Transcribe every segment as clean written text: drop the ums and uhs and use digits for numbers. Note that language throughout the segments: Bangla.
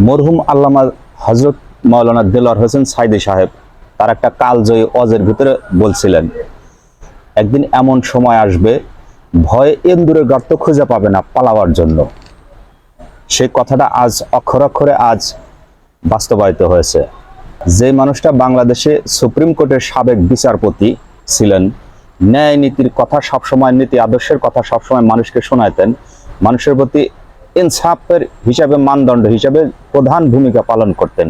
মরহুম আল্লামা হযরত মাওলানা দেলোয়ার হোসেন সাইদি সাহেব তার একটা কালজয়ী ওয়াজের ভিতরে বলছিলেন, একদিন এমন সময় আসবে ভয়ে ইন্দুরের গর্ত খুঁজে পাবে না পালাবার জন্য। সেই কথাটা আজ অক্ষরে অক্ষরে আজ বাস্তবায়িত হয়েছে। যে মানুষটা বাংলাদেশে সুপ্রিম কোর্টের সাবেক বিচারপতি ছিলেন, ন্যায় নীতির কথা সবসময়, নীতি আদর্শের কথা সবসময় মানুষকে শোনাতেন, মানুষের প্রতি ইনসাফের হিসাবে, মানদণ্ড হিসাবে প্রধান ভূমিকা পালন করতেন,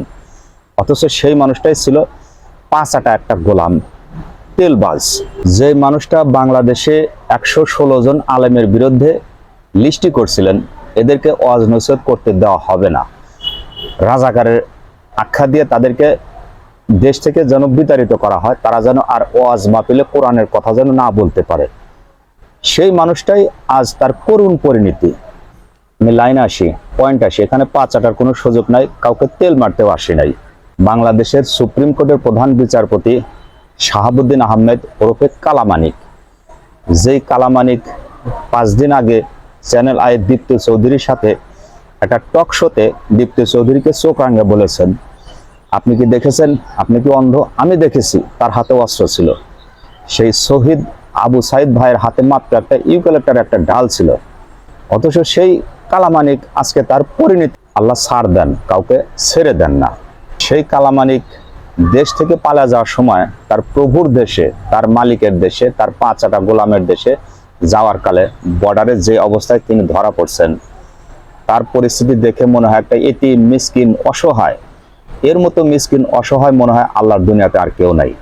অথচ সেই মানুষটাই ছিল পাঁচাটা একটা গোলাম, তেলবাজ। যে মানুষটা বাংলাদেশে 116 জন আলেমের বিরুদ্ধে লিস্টি করছিলেন, এদেরকে ওয়াজ নসিহত করতে দেওয়া হবে না, রাজাকারের আখ্যা দিয়ে তাদেরকে দেশ থেকে যেন বিতাড়িত করা হয়, তারা যেন আর ওয়াজ মাহফিলে কোরআনের কথা যেন না বলতে পারে, সেই মানুষটাই আজ তার করুণ পরিণতি। আমি লাইনে আসি, পয়েন্ট আসি, এখানে পা চাটার কোনো সুযোগ নাই, কাউকে তেল মারতেও আসি নাই। বাংলাদেশের সুপ্রিম কোর্টের প্রধান বিচারপতি শাহাবুদ্দিন আহমেদ ওরফে কালামানিক, যেই কালামানিক 5 দিন আগে চ্যানেল আই দীপ্তি চৌধুরীর সাথে একটা টক শোতে দীপ্তি চৌধুরীকে চোখ রাঙে বলেছেন, আপনি কি দেখেছেন, আপনি কি অন্ধ? আমি দেখেছি। তার হাতে অস্ত্র ছিল, সেই শহীদ আবু সাইদ ভাইয়ের হাতে মাত্র একটা ইউক্যালিপ্টার একটা ডাল ছিল, অথচ সেই কালামানিক আজকে তার পরিণতি। আল্লাহ ছাড় দেন, কাউকে ছেড়ে দেন না। সেই কালামানিক দেশ থেকে পালা যাওয়ার সময় তার প্রভুর দেশে, তার মালিকের দেশে, তার পাঁচাটা গোলামের দেশে যাওয়ার কালে বর্ডারে যে অবস্থায় তিনি ধরা পড়ছেন, তার পরিস্থিতি দেখে মনে হয় একটা এতিম, মিসকিন, অসহায়, এর মতো মিসকিন অসহায় মনে হয় আল্লাহর দুনিয়াতে আর কেউ নাই।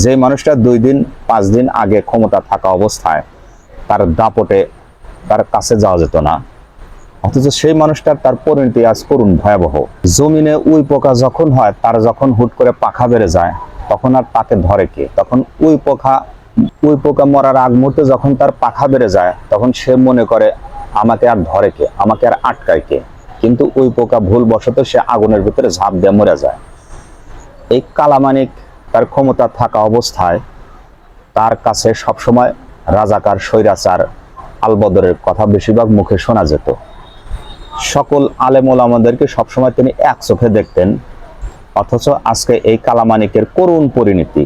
যে মানুষটা 2 দিন 5 দিন আগে ক্ষমতা থাকা অবস্থায় তার দাপটে তার কাছে যাওয়া যেত না, অথচ সেই মানুষটার তার পরিণতি আজ করুণ, ভয়াবহ। জমিনে উই পোকা যখন হয়, তার যখন হুট করে পাখা বেড়ে যায়, তখন আর তাকে ধরে কে? তখন উই পোকা মরার আগ মুহূর্তে যখন তার পাখা বেড়ে যায়, তখন সে মনে করে আমাকে আর ধরে কে, আমাকে আর আটকায় কে? কিন্তু উই পোকা ভুলবশত সে আগুনের ভিতরে ঝাঁপ দিয়ে মরে যায়। এই কালামানিক তার ক্ষমতা থাকা অবস্থায় তার কাছে সবসময় রাজাকার, স্বৈরাচার, আলবদরের কথা বেশিরভাগ মুখে শোনা যেত। সকল আলেম ওলামাদেরকে সবসময় তিনি এক চোখে দেখতেন, অথচ আজকে এই কালামানিকের করুণ পরিণতি।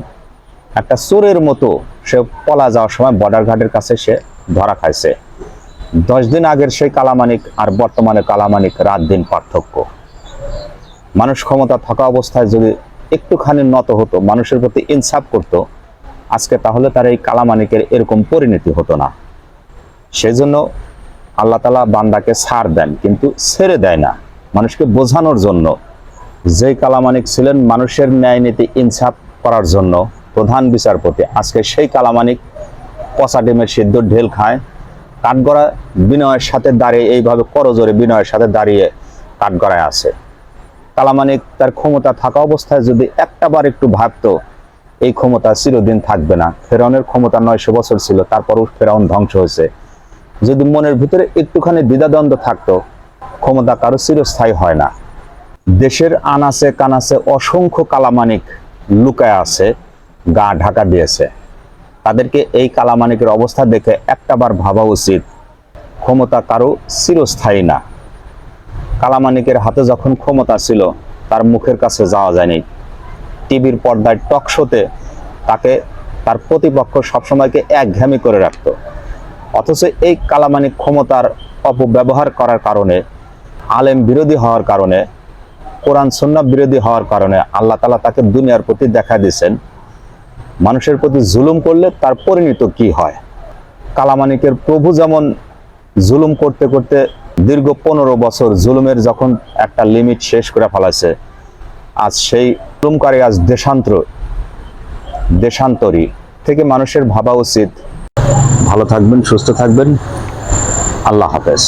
একটা চোরের মতো সে পলা যাওয়ার সময় বর্ডার ঘাটের কাছে সে ধরা খাইছে। 10 দিন আগের সেই কালামানিক আর বর্তমানে কালামানিক রাত দিন পার্থক্য। মানুষ ক্ষমতা থাকা অবস্থায় যদি একটুখানি নত হতো, মানুষের প্রতি ইনসাফ করত, আজকে তাহলে তার এই কালামানিকের এরকম পরিণতি হতো না। সেজন্য আল্লাহ তাআলা বান্দাকে ছাড় দেন, কিন্তু ছেড়ে দেয় না, মানুষকে বোঝানোর জন্য। যেই কালামানিক ছিলেন মানুষের ন্যায় নীতি ইনসাফ করার জন্য প্রধান বিচারপতি, আজকে সেই কালামানিক পচা ডিমের সিদ্ধ ঢেল খায়, কাঠগড়া বিনয়ের সাথে দাঁড়িয়ে, এইভাবে করজোরে বিনয়ের সাথে দাঁড়িয়ে কাঠগড়ায় আছে। কালামানিক তার ক্ষমতা থাকা অবস্থায় যদি একটাবার একটু ভাবতো এই ক্ষমতা চিরদিন থাকবে না, ফেরাউনের ক্ষমতা 900 বছর ছিল, তারপরও ফেরাউন ধ্বংস হয়েছে, যদি মনের ভিতরে একটুখানি দ্বিধাদ্বন্দ্ব থাকতো, ক্ষমতা কারো চিরস্থায়ী হয় না। দেশের আনাচে কানাচে অসংখ্য কালামানিক লুকায় আছে, গা ঢাকা দিয়েছে। তাদেরকে এই কালামানিকের অবস্থা দেখে একটাবার ভাবা উচিত, ক্ষমতা কারো চিরস্থায়ী না। কালামানিকের হাতে যখন ক্ষমতা ছিল, তার মুখের কাছে যাওয়া যায়নি। টিভির পর্দায় টক শোতে তাকে তার প্রতিপক্ষ সবসময়কে একঘেয়েমি করে রাখত, অথচ এই কালামানিক ক্ষমতার অপব্যবহার করার কারণে, আলেম বিরোধী হওয়ার কারণে, কোরআন সুন্নাহ বিরোধী হওয়ার কারণে আল্লাহ তাআলা তাকে দুনিয়ার প্রতি দেখা দিয়েছেন, মানুষের প্রতি জুলুম করলে তার পরিণতি কি হয়। কালামানিকের প্রভু যেমন জুলুম করতে করতে দীর্ঘ 15 বছর জুলুমের যখন একটা লিমিট শেষ করে ফেলাছে, আজ সেই জুলুমকারী আজ দেশান্তরী থেকে মানুষের ভাবা উচিত। ভালো থাকবেন, সুস্থ থাকবেন, আল্লাহ হাফেজ।